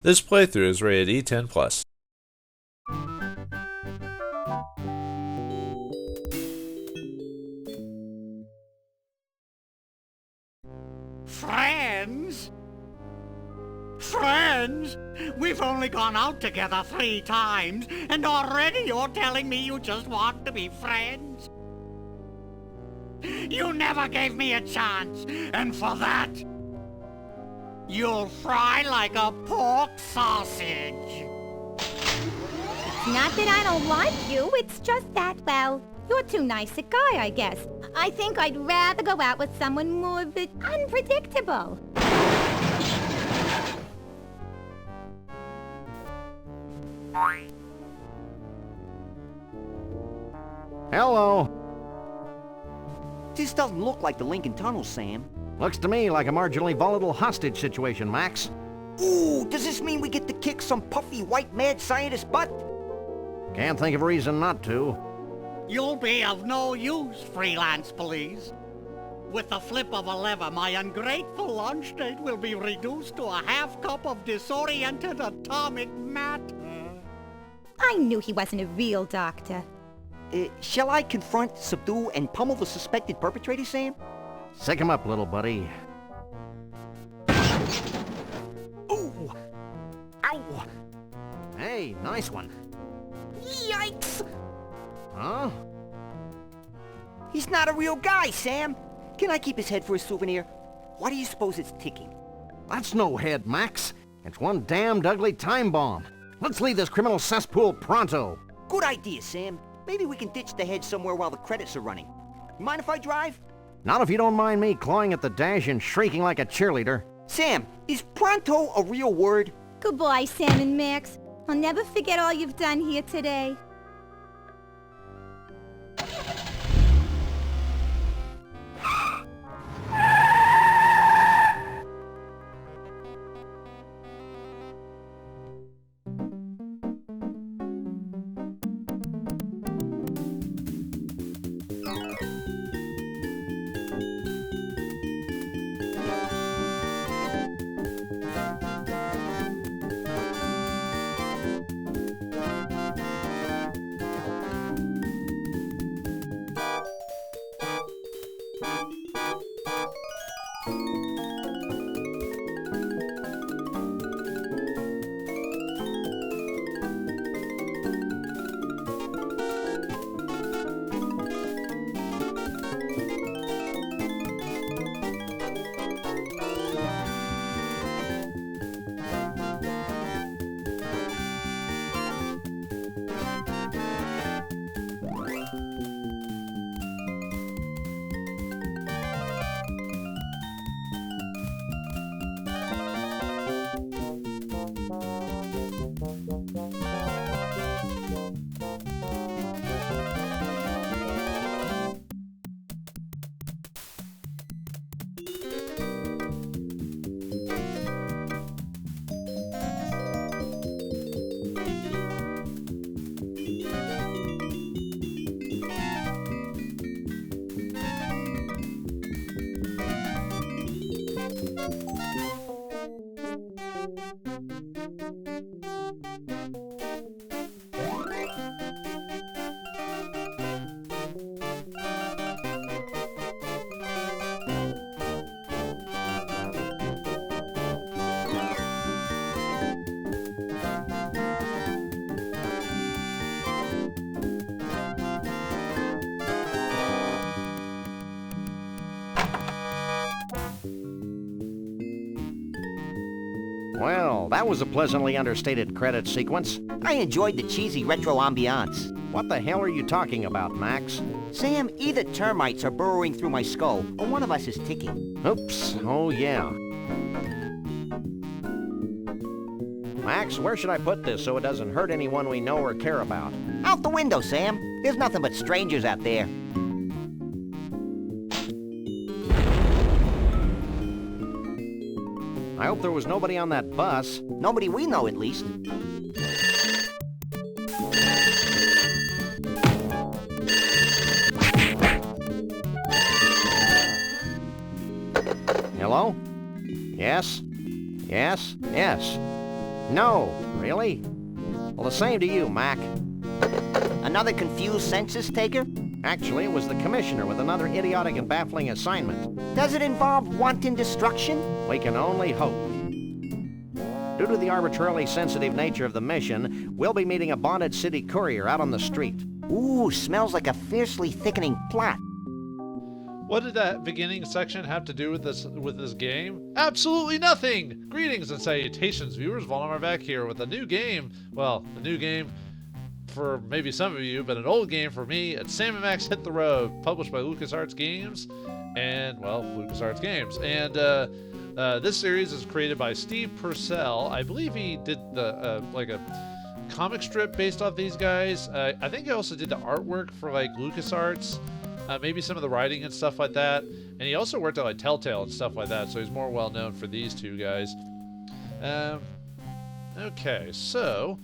This playthrough is rated E10+. Friends? Friends? We've only gone out together 3 times, and already you're telling me you just want to be friends? You never gave me a chance, and for that, you'll fry like a pork sausage. It's not that I don't like you, it's just that, well, you're too nice a guy, I guess. I think I'd rather go out with someone more unpredictable. Hello. This doesn't look like the Lincoln Tunnel, Sam. Looks to me like a marginally volatile hostage situation, Max. Ooh, does this mean we get to kick some puffy white mad scientist butt? Can't think of a reason not to. You'll be of no use, Freelance Police. With the flip of a lever, my ungrateful lunch date will be reduced to a half cup of disoriented atomic matter. I knew he wasn't a real doctor. Shall I confront, subdue, and pummel the suspected perpetrator, Sam? Sick him up, little buddy. Ooh! Ow! Hey, nice one. Yikes! Huh? He's not a real guy, Sam. Can I keep his head for a souvenir? Why do you suppose it's ticking? That's no head, Max. It's one damned ugly time bomb. Let's leave this criminal cesspool pronto. Good idea, Sam. Maybe we can ditch the head somewhere while the credits are running. You mind if I drive? Not if you don't mind me clawing at the dash and shrieking like a cheerleader. Sam, is pronto a real word? Goodbye, Sam and Max. I'll never forget all you've done here today. Well, that was a pleasantly understated credit sequence. I enjoyed the cheesy retro ambiance. What the hell are you talking about, Max? Sam, either termites are burrowing through my skull, or one of us is ticking. Oops, oh yeah. Max, where should I put this so it doesn't hurt anyone we know or care about? Out the window, Sam. There's nothing but strangers out there. I hope there was nobody on that bus. Nobody we know, at least. Hello? Yes? Yes? Yes. No, really? Well, the same to you, Mac. Another confused census taker? Actually, it was the commissioner with another idiotic and baffling assignment. Does it involve wanton destruction? We can only hope. Due to the arbitrarily sensitive nature of the mission, we'll be meeting a bonded city courier out on the street. Ooh, smells like a fiercely thickening plot. What did that beginning section have to do with this game? Absolutely nothing! Greetings and salutations, viewers. Vauldemare back here with a new game. Well, a new game for maybe some of you, but an old game for me. It's Sam & Max Hit the Road, published by LucasArts Games, and, well, LucasArts Games. And this series is created by Steve Purcell. I believe he did the like a comic strip based off these guys. I think he also did the artwork for like LucasArts. Maybe some of the writing and stuff like that. And he also worked at like Telltale and stuff like that, so he's more well known for these two guys. Okay, so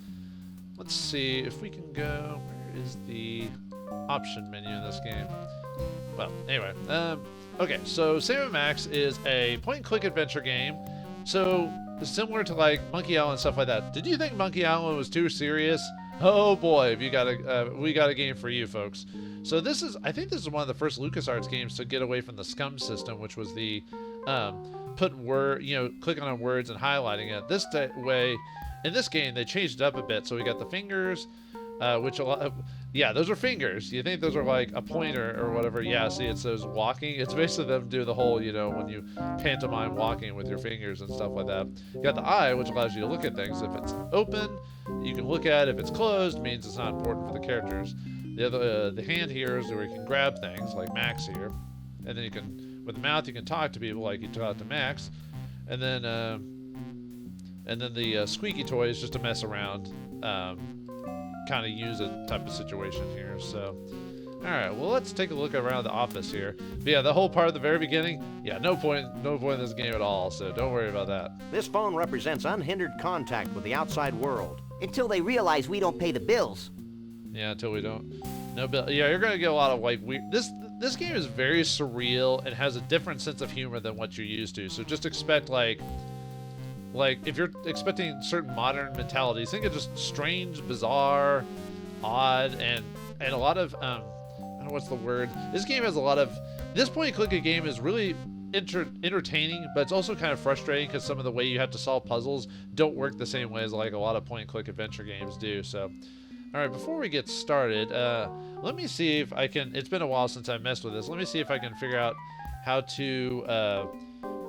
let's see if we can go. Where is the option menu in this game? Well, anyway. Okay, so Sam & Max is a point-and-click adventure game. So similar to like Monkey Island and stuff like that. Did you think Monkey Island was too serious? Oh boy, we got a game for you folks. So I think this is one of the first LucasArts games to get away from the scum system, which was the clicking on words and highlighting it. This way, in this game, they changed it up a bit. So we got the fingers, those are fingers. You think those are like a pointer or whatever? Yeah, see, it's those walking. It's basically them do the whole, when you pantomime walking with your fingers and stuff like that. You got the eye, which allows you to look at things. If it's open, you can look at it. If it's closed, means it's not important for the characters. The hand here is where you can grab things, like Max here, and then you can, with the mouth, you can talk to people like you talk to Max, and then the squeaky toy is just to mess around, kind of use it type of situation here. So, all right, well, let's take a look around the office here. But yeah, the whole part of the very beginning, yeah, no point in this game at all. So don't worry about that. This phone represents unhindered contact with the outside world. Until they realize we don't pay the bills. Yeah, until we don't. No bill. Yeah, you're gonna get a lot of like weird. This game is very surreal and has a different sense of humor than what you're used to. So just expect like if you're expecting certain modern mentalities, think of just strange, bizarre, odd, and a lot of I don't know what's the word. This game has a lot of. This point-and-click game is really entertaining, but it's also kind of frustrating because some of the way you have to solve puzzles don't work the same way as like a lot of point-and-click adventure games do. So. Alright, before we get started, let me see if I can, it's been a while since I messed with this, let me see if I can figure out how to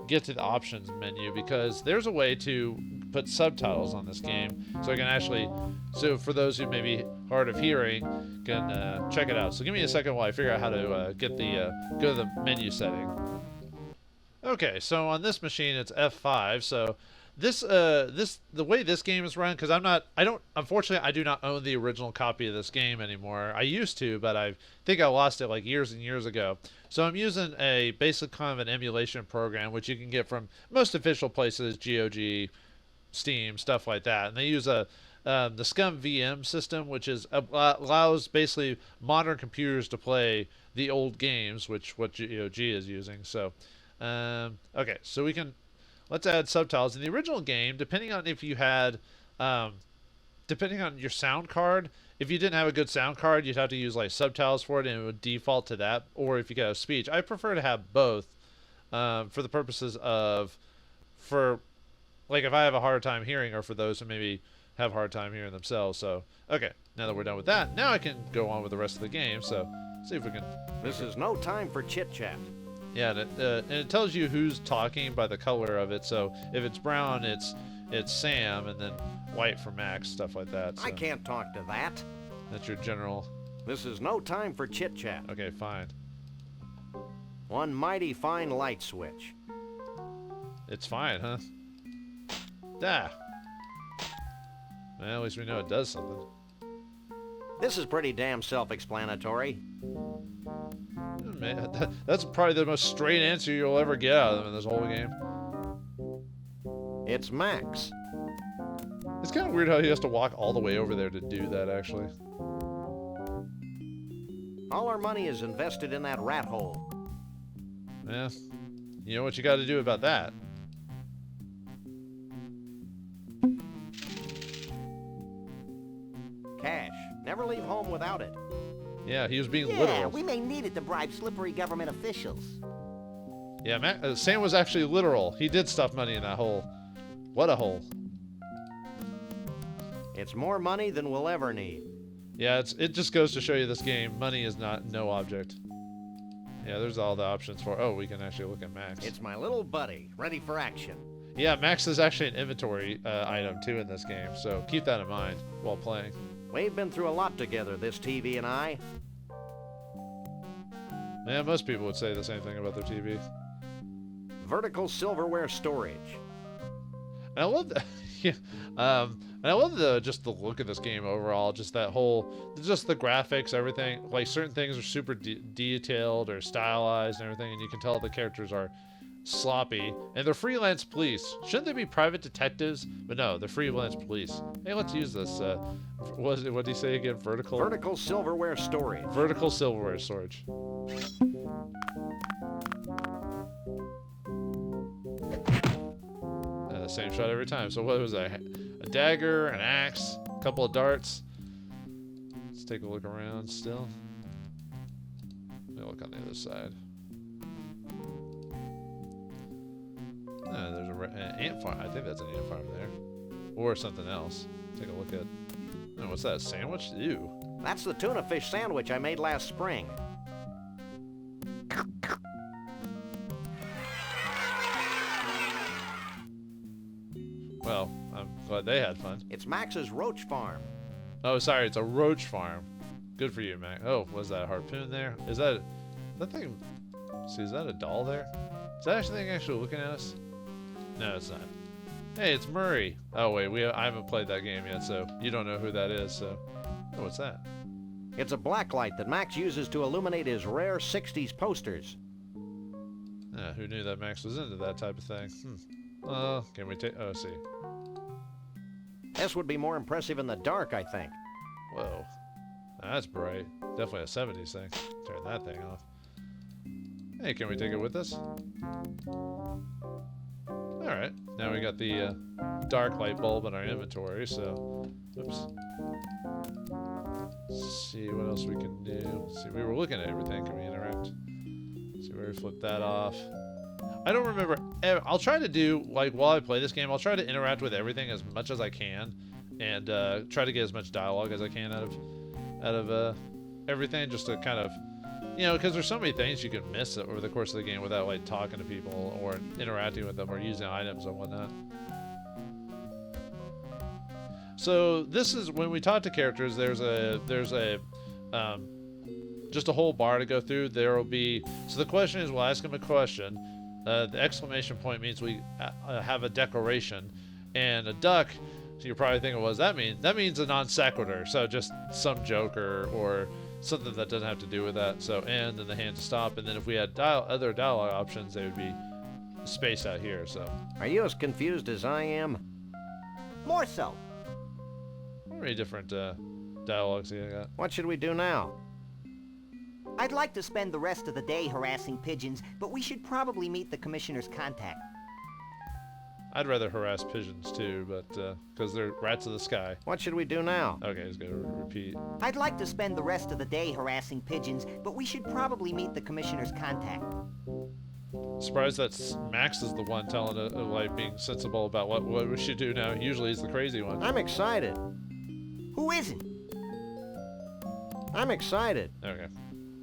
get to the options menu, because there's a way to put subtitles on this game, so I can actually, so for those who may be hard of hearing, can check it out. So give me a second while I figure out how to go to the menu setting. Okay, so on this machine it's F5, so the way this game is run, because unfortunately I do not own the original copy of this game anymore. I used to, but I think I lost it like years and years ago. So I'm using a basic kind of an emulation program, which you can get from most official places, GOG, Steam, stuff like that. And they use the Scum VM system, which allows basically modern computers to play the old games, which what GOG is using. So, okay, so we can. Let's add subtitles. In the original game, depending on if you had, depending on your sound card, if you didn't have a good sound card, you'd have to use like subtitles for it, and it would default to that. Or if you got a speech, I prefer to have both, for the purposes of, like if I have a hard time hearing, or for those who maybe have a hard time hearing themselves. So, okay, now that we're done with that, now I can go on with the rest of the game. So, see if we can. This is no time for chit chat. Yeah, and it tells you who's talking by the color of it. So if it's brown, it's Sam, and then white for Max, stuff like that. So I can't talk to that. That's your general. This is no time for chit chat. Okay, fine. One mighty fine light switch. It's fine, huh? Well, at least we know it does something. This is pretty damn self-explanatory. Man, that's probably the most straight answer you'll ever get out of them in this whole game. It's Max. It's kind of weird how he has to walk all the way over there to do that, actually. All our money is invested in that rat hole. Yeah. You know what you got to do about that. Never leave home without it. Yeah, he was being Yeah, literal. we may need it to bribe slippery government officials. Yeah, Sam was actually literal. He did stuff money in that hole. What a hole. It's more money than we'll ever need. Yeah, it just goes to show you this game. Money is not no object. Yeah, there's all the options for. Oh, we can actually look at Max. It's my little buddy, ready for action. Yeah, Max is actually an inventory item too in this game, so keep that in mind while playing. We've been through a lot together, this TV and I. Yeah, most people would say the same thing about their TV. Vertical silverware storage. And I love that. Yeah, and I love just the look of this game overall. Just that just the graphics, everything. Like certain things are super detailed or stylized and everything, and you can tell the characters are sloppy. And they're freelance police. Shouldn't they be private detectives? But no, they're freelance police. Hey, let's use this. What did he say again? Vertical silverware storage. Vertical silverware storage. Same shot every time. So what was that? A dagger, an axe, a couple of darts. Let's take a look around still. Let me look on the other side. There's an ant farm. I think that's an ant farm there. Or something else. Take a look at... Oh, what's that? A sandwich? Ew. That's the tuna fish sandwich I made last spring. Well, I'm glad they had fun. It's Max's roach farm. Oh, sorry, it's a roach farm. Good for you, Mac. Oh, was that a harpoon there? Is that thing? See, is that a doll there? Is that thing actually looking at us? No, it's not. Hey, it's Murray. Oh wait, I haven't played that game yet, so you don't know who that is. So, oh, what's that? It's a blacklight that Max uses to illuminate his rare 60s posters. Who knew that Max was into that type of thing? Can we take? Oh, see. This would be more impressive in the dark, I think. Whoa, that's bright. Definitely a 70s thing. Turn that thing off. Hey, can we take it with us? All right. Now we got the dark light bulb in our inventory. So, oops. Let's see what else we can do. Let's see, we were looking at everything. Can we interact? Let's see where we flip that off. I don't remember. I'll try to do, like, while I play this game, I'll try to interact with everything as much as I can, and try to get as much dialogue as I can out of everything, just to kind of, you know, because there's so many things you can miss over the course of the game without, like, talking to people or interacting with them or using items and whatnot. So this is when we talk to characters. There's just a whole bar to go through. There will be. So the question is, we'll ask them a question. The exclamation point means we have a declaration, and a duck. So you're probably thinking, what does that mean? That means a non sequitur. So just some joke or something that doesn't have to do with that. So and then the hand to stop, and then if we had other dialogue options, they would be spaced out here. So. Are you as confused as I am? More so. How many different dialogues do you got? What should we do now? I'd like to spend the rest of the day harassing pigeons, but we should probably meet the commissioner's contact. I'd rather harass pigeons too, but because they're rats of the sky. What should we do now? Okay, just gotta repeat. I'd like to spend the rest of the day harassing pigeons, but we should probably meet the commissioner's contact. Surprised that Max is the one telling it, like being sensible about what we should do now. Usually he's the crazy one. I'm excited. Who isn't? I'm excited. Okay.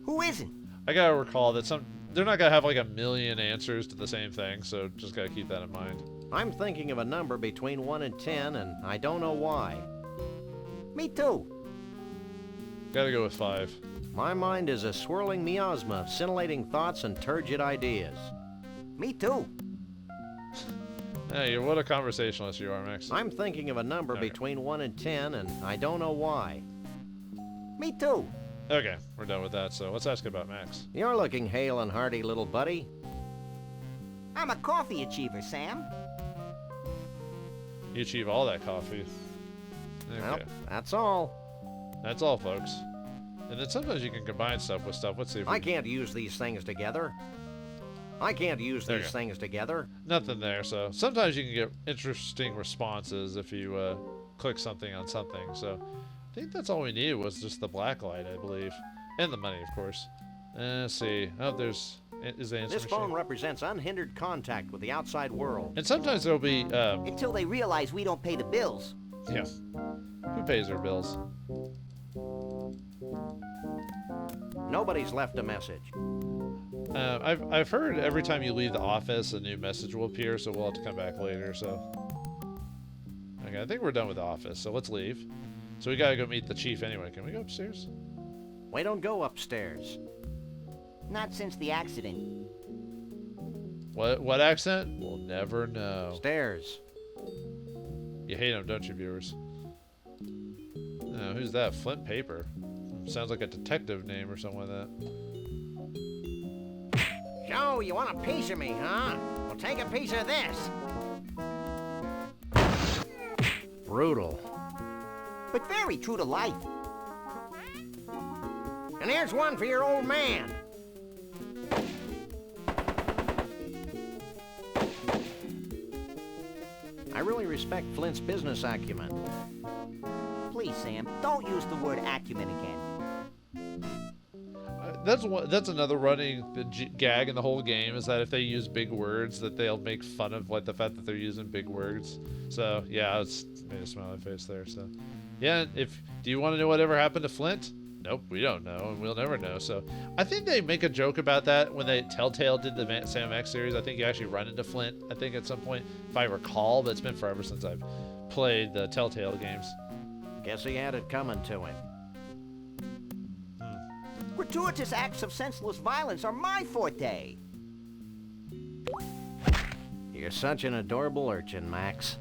Who isn't? I gotta recall that they're not gonna have like a million answers to the same thing, so just gotta keep that in mind. I'm thinking of a number between 1 and 10, and I don't know why. Me too. Gotta go with 5. My mind is a swirling miasma of scintillating thoughts and turgid ideas. Me too. Hey, what a conversationalist you are, Max. I'm thinking of a number Okay. between 1 and 10, and I don't know why. Me too. Okay, we're done with that, so let's ask about Max. You're looking hale and hearty, little buddy. I'm a coffee achiever, Sam. You achieve all that coffee. Okay. Well, that's all. That's all, folks. And then sometimes you can combine stuff with stuff. Let's see if we I can't use these things together. I can't use There you these go. things together. Nothing there, so sometimes you can get interesting responses if you click something on something. So I think that's all we needed was just the black light, I believe. And the money, of course. Let's see. Oh, there's... Is the answer This machine? phone represents unhindered contact with the outside world. And sometimes there'll be, Until they realize we don't pay the bills. yeah. Who pays their bills? Nobody's left a message. I've heard every time you leave the office, a new message will appear, so we'll have to come back later, so... Okay, I think we're done with the office, so let's leave. So we gotta go meet the chief anyway. Can we go upstairs? We don't go upstairs. Not since the accident. What accent? We'll never know. Stairs. You hate him, don't you, viewers? Who's that? Flint Paper. Sounds like a detective name or something like that. So, you want a piece of me, huh? Well, take a piece of this. Brutal. But very true to life. And here's one for your old man. I really respect Flint's business acumen. Please, Sam, don't use the word acumen again. That's another running gag in the whole game, is that if they use big words, that they'll make fun of like the fact that they're using big words. So yeah, it's made a smiley face there. So yeah, do you want to know whatever happened to Flint? Nope, we don't know, and we'll never know. So I think they make a joke about that when Telltale did the Sam Max series. I think you actually run into Flint, I think, at some point, if I recall, but it's been forever since I've played the Telltale games. Guess he had it coming to him. Gratuitous acts of senseless violence are my forte. You're such an adorable urchin, Max.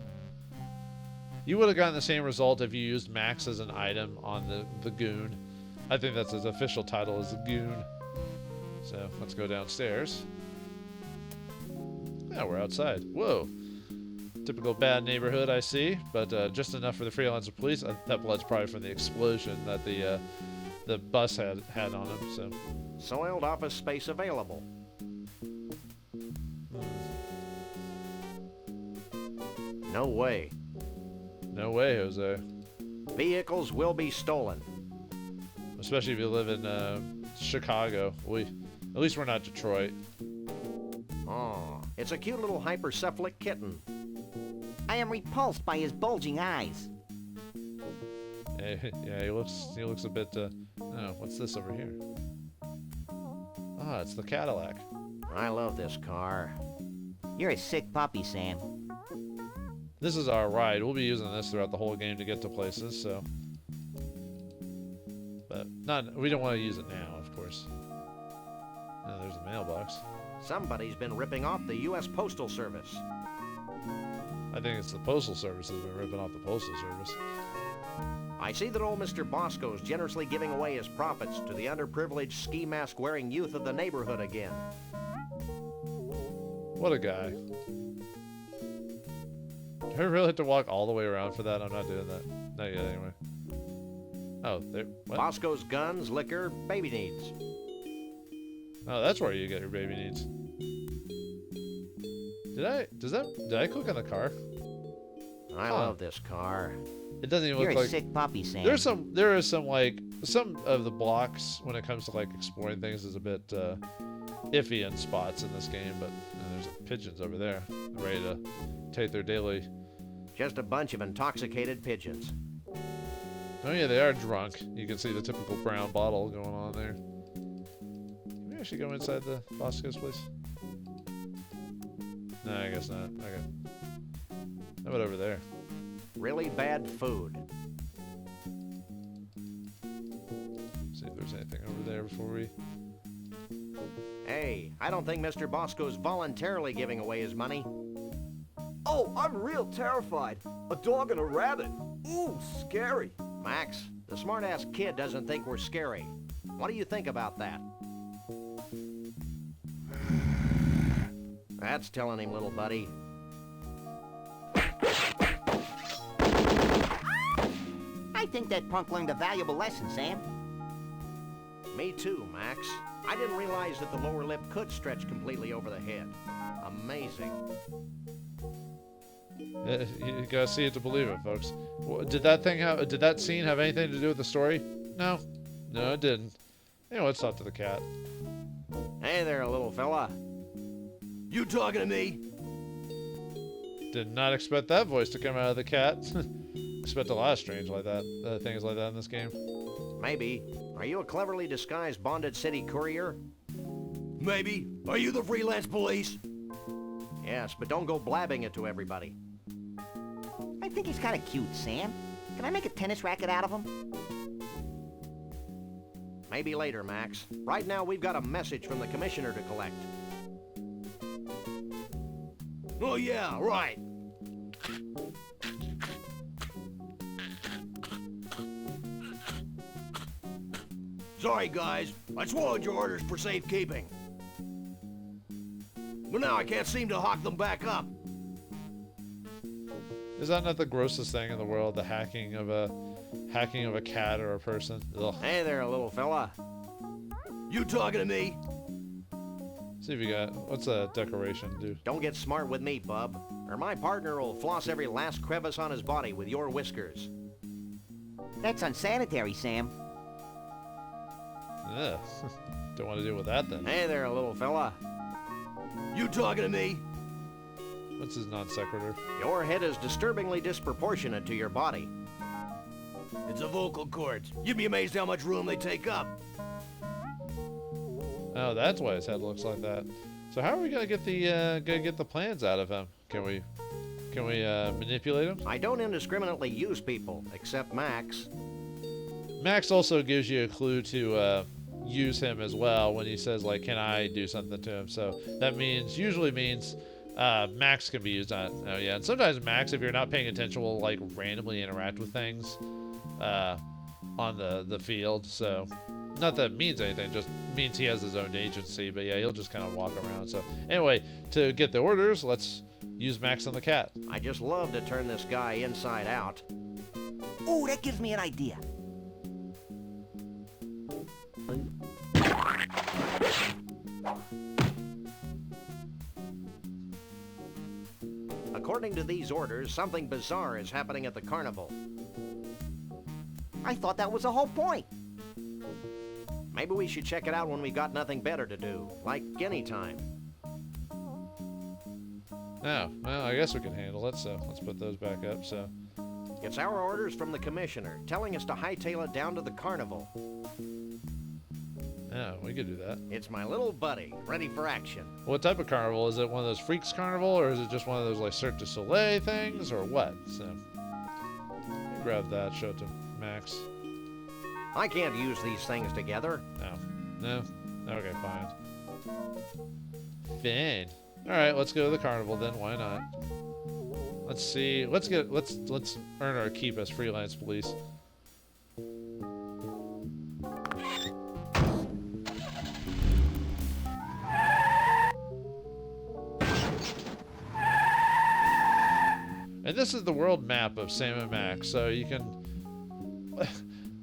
You would have gotten the same result if you used Max as an item on the goon. I think that's his official title, is the goon. So let's go downstairs. Yeah, we're outside. Whoa. Typical bad neighborhood, I see, but just enough for the Freelance Police. That blood's probably from the explosion that the bus had on him. So Soiled office space available. No way. no way, Jose. Vehicles will be stolen. Especially if you live in Chicago. At least we're not Detroit. Oh, it's a cute little hypercephalic kitten. I am repulsed by his bulging eyes. Yeah, he looks a bit. Oh, what's this over here? Ah, it's the Cadillac. I love this car. You're a sick puppy, Sam. This is our ride. We'll be using this throughout the whole game to get to places. So, but we don't want to use it now, of course. Oh, there's a mailbox. Somebody's been ripping off the U.S. Postal Service. I think it's the Postal Service that's been ripping off the Postal Service. I see that old Mr. Bosco's generously giving away his profits to the underprivileged ski mask wearing youth of the neighborhood again. What a guy. Do I really have to walk all the way around for that? I'm not doing that. Not yet, anyway. Oh, there. What? Bosco's guns, liquor, baby needs. Oh, that's where you get your baby needs. Did I click on the car? I love this car. It doesn't even You're look a like. sick puppy, Sam. There is some of the blocks when it comes to like exploring things is a bit iffy in spots in this game, but there's pigeons over there ready to take their daily. Just a bunch of intoxicated pigeons. Oh yeah, they are drunk. You can see the typical brown bottle going on there. Can we actually go inside the Bosco's place? No, I guess not. Okay. How about over there? Really bad food. See if there's anything over there before we. Hey, I don't think Mr. Bosco's voluntarily giving away his money. Oh, I'm real terrified. A dog and a rabbit. Ooh, scary. Max, the smart-ass kid doesn't think we're scary. What do you think about that? That's telling him, little buddy. I think that punk learned a valuable lesson, Sam. Me too, Max. I didn't realize that the lower lip could stretch completely over the head. Amazing. You gotta see it to believe it, folks. Did that scene have anything to do with the story? No. No, it didn't. Anyway, let's talk to the cat. Hey there, little fella. You talking to me? Did not expect that voice to come out of the cat. Expect a lot of strange like that, things like that in this game. Maybe. Are you a cleverly disguised bonded city courier? Maybe. Are you the Freelance Police? Yes, but don't go blabbing it to everybody. I think he's kind of cute, Sam. Can I make a tennis racket out of him? Maybe later, Max. Right now, we've got a message from the commissioner to collect. Oh yeah, right. Sorry, guys. I swallowed your orders for safekeeping. But now I can't seem to hawk them back up. Is that not the grossest thing in the world? The hacking of a cat or a person? Ugh. Hey there, little fella. You talking to me? See if you got what's a decoration, dude? Don't get smart with me, bub, or my partner will floss every last crevice on his body with your whiskers. That's unsanitary, Sam. Ugh. Don't want to deal with that then. Hey there, little fella. You talking to me? What's his non sequitur? Your head is disturbingly disproportionate to your body. It's the vocal cords. You'd be amazed how much room they take up. Oh, that's why his head looks like that. So how are we gonna get the plans out of him? Can we manipulate him? I don't indiscriminately use people, except Max. Max also gives you a clue to use him as well when he says like, "Can I do something to him?" So that usually means Max can be used on. Oh yeah, and sometimes Max, if you're not paying attention, will like randomly interact with things on the field. So not that it means anything, just means he has his own agency. But yeah, he'll just kind of walk around. So anyway, to get the orders, let's use Max on the cat. I just love to turn this guy inside out. Ooh, that gives me an idea. According to these orders, something bizarre is happening at the carnival. I thought that was the whole point. Maybe we should check it out when we've got nothing better to do, like any time. Oh, well, I guess we can handle it. So let's put those back up. So It's our orders from the commissioner, telling us to hightail it down to the carnival. yeah, we could do that. It's my little buddy, ready for action. What type of carnival? Is it one of those Freaks Carnival, or is it just one of those like Cirque du Soleil things, or what? So grab that, show it to Max. I can't use these things together. No. Okay, fine. Fine. All right, let's go to the carnival then. Why not? Let's see. Let's earn our keep as freelance police. And this is the world map of Sam and Max, so you can.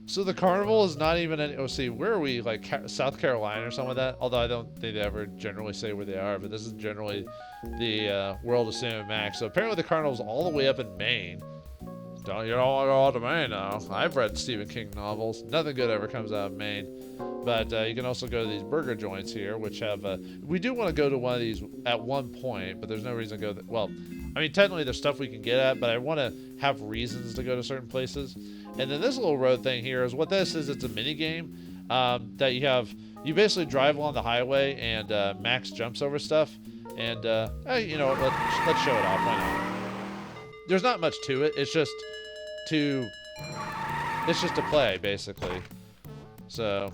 So the carnival is not even any. Oh, see, where are we? Like South Carolina or something like that? Although I don't think they ever generally say where they are, but this is generally the world of Sam and Max. So apparently the carnival's all the way up in Maine. You don't want to go out to Maine now. I've read Stephen King novels. Nothing good ever comes out of Maine. But you can also go to these burger joints here, which have. We do want to go to one of these at one point, but there's no reason to go. Well, I mean, technically there's stuff we can get at, but I want to have reasons to go to certain places. And then this little road thing here is what this is. It's a mini game that you have. You basically drive along the highway, and Max jumps over stuff. And hey, you know, let's show it off. Why not? There's not much to it. It's just to play basically. So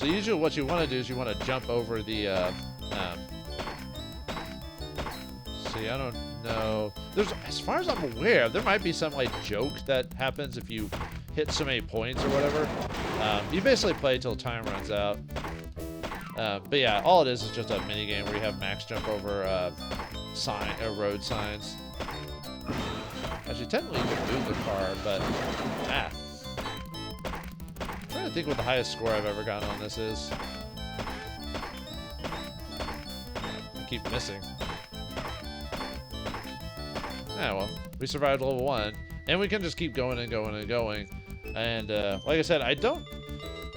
usually what you want to do is you want to jump over the. See, I don't know. There's, as far as I'm aware, there might be some like joke that happens if you hit so many points or whatever. You basically play till time runs out. But yeah, all it is just a mini game where you have Max jump over road signs. Actually, technically you can move the car, but I'm trying to think what the highest score I've ever gotten on this is. I keep missing. Yeah, well, we survived level 1, and we can just keep going and going and going. And like I said, I don't.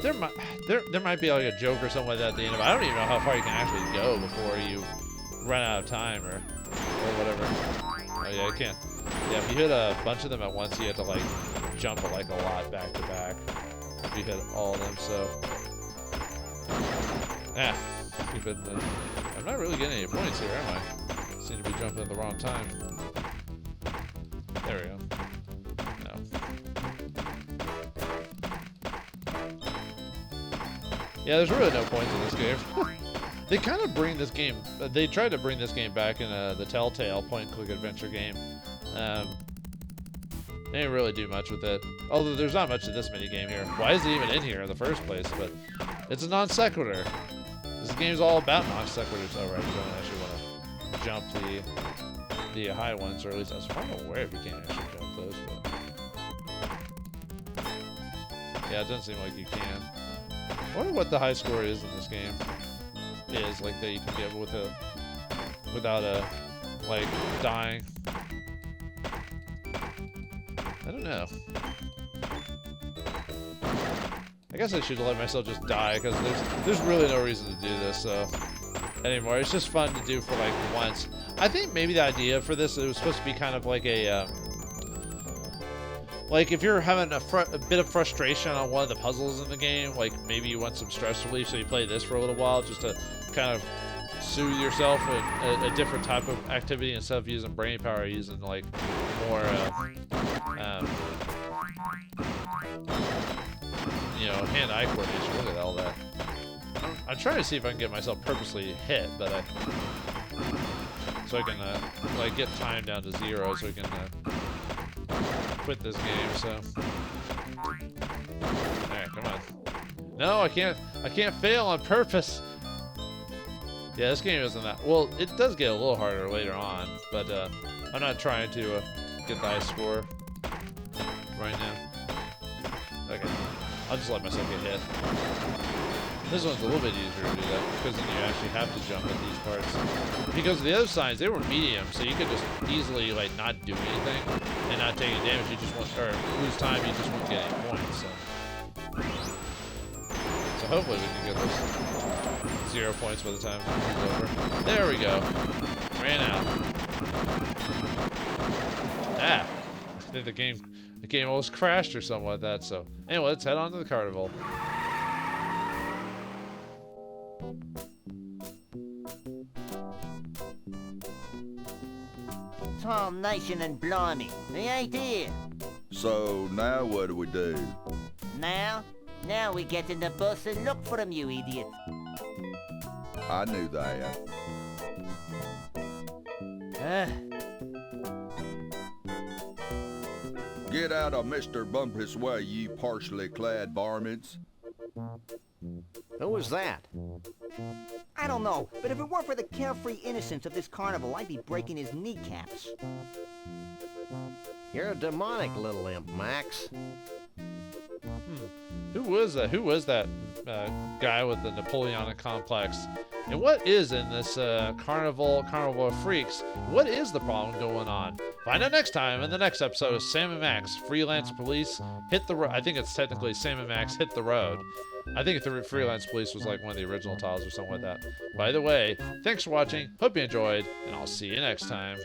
There might be like a joke or something like that at the end of it. I don't even know how far you can actually go before you run out of time or whatever. Oh yeah, you can't. Yeah, if you hit a bunch of them at once, you have to like jump like a lot back to back. If you hit all of them, so yeah. Keep it. I'm not really getting any points here, am I? Seem to be jumping at the wrong time. There we go. No. Yeah, there's really no points in this game. They kind of bring this game. They tried to bring this game back in the Telltale point-and-click adventure game. They didn't really do much with it. Although there's not much of this minigame here. Why is it even in here in the first place? But it's a non sequitur. This game's all about non sequiturs. Oh right, you don't actually want to jump the high ones, or at least I was aware if you can't actually jump those. But yeah, it doesn't seem like you can. I wonder what the high score is in this game. Is like that you can get without like dying. I don't know. I guess I should let myself just die because there's really no reason to do this anymore. It's just fun to do for like once. I think maybe the idea for this, it was supposed to be kind of like a like if you're having a bit of frustration on one of the puzzles in the game, like maybe you want some stress relief, so you play this for a little while just to kind of soothe yourself with a different type of activity instead of using brain power, using like more you know, hand-eye coordination. Look at all that. I'm trying to see if I can get myself purposely hit, but so I can like get time down to 0, so we can quit this game. So, all right, come on. No, I can't fail on purpose. Yeah, this game isn't that well. It does get a little harder later on, but I'm not trying to get the high score right now. Okay. I'll just let myself get hit. This one's a little bit easier to do that because then you actually have to jump at these parts. Because the other signs, they were medium, so you could just easily like not do anything and not take any damage. You just want, or lose time. You just won't get any points. So hopefully we can get those 0 points by the time it's over. There we go. Ran out. Ah, I think the game almost crashed or something like that. So anyway, let's head on to the carnival. Tarnation and blimey, he ain't here. So now what do we do? Now we get in the bus and look for him, you idiot. I knew that. Get out of Mr. Bumpus' way, you partially clad varmints. Who was that? I don't know, but if it weren't for the carefree innocence of this carnival, I'd be breaking his kneecaps. You're a demonic little imp, Max. Who was that? Who was that guy with the Napoleonic complex? And what is in this carnival of freaks? What is the problem going on? Find out next time in the next episode of Sam and Max, Freelance Police, Hit the Road. I think it's technically Sam and Max, Hit the Road. I think the Freelance Police was like one of the original titles or something like that. By the way, thanks for watching. Hope you enjoyed, and I'll see you next time.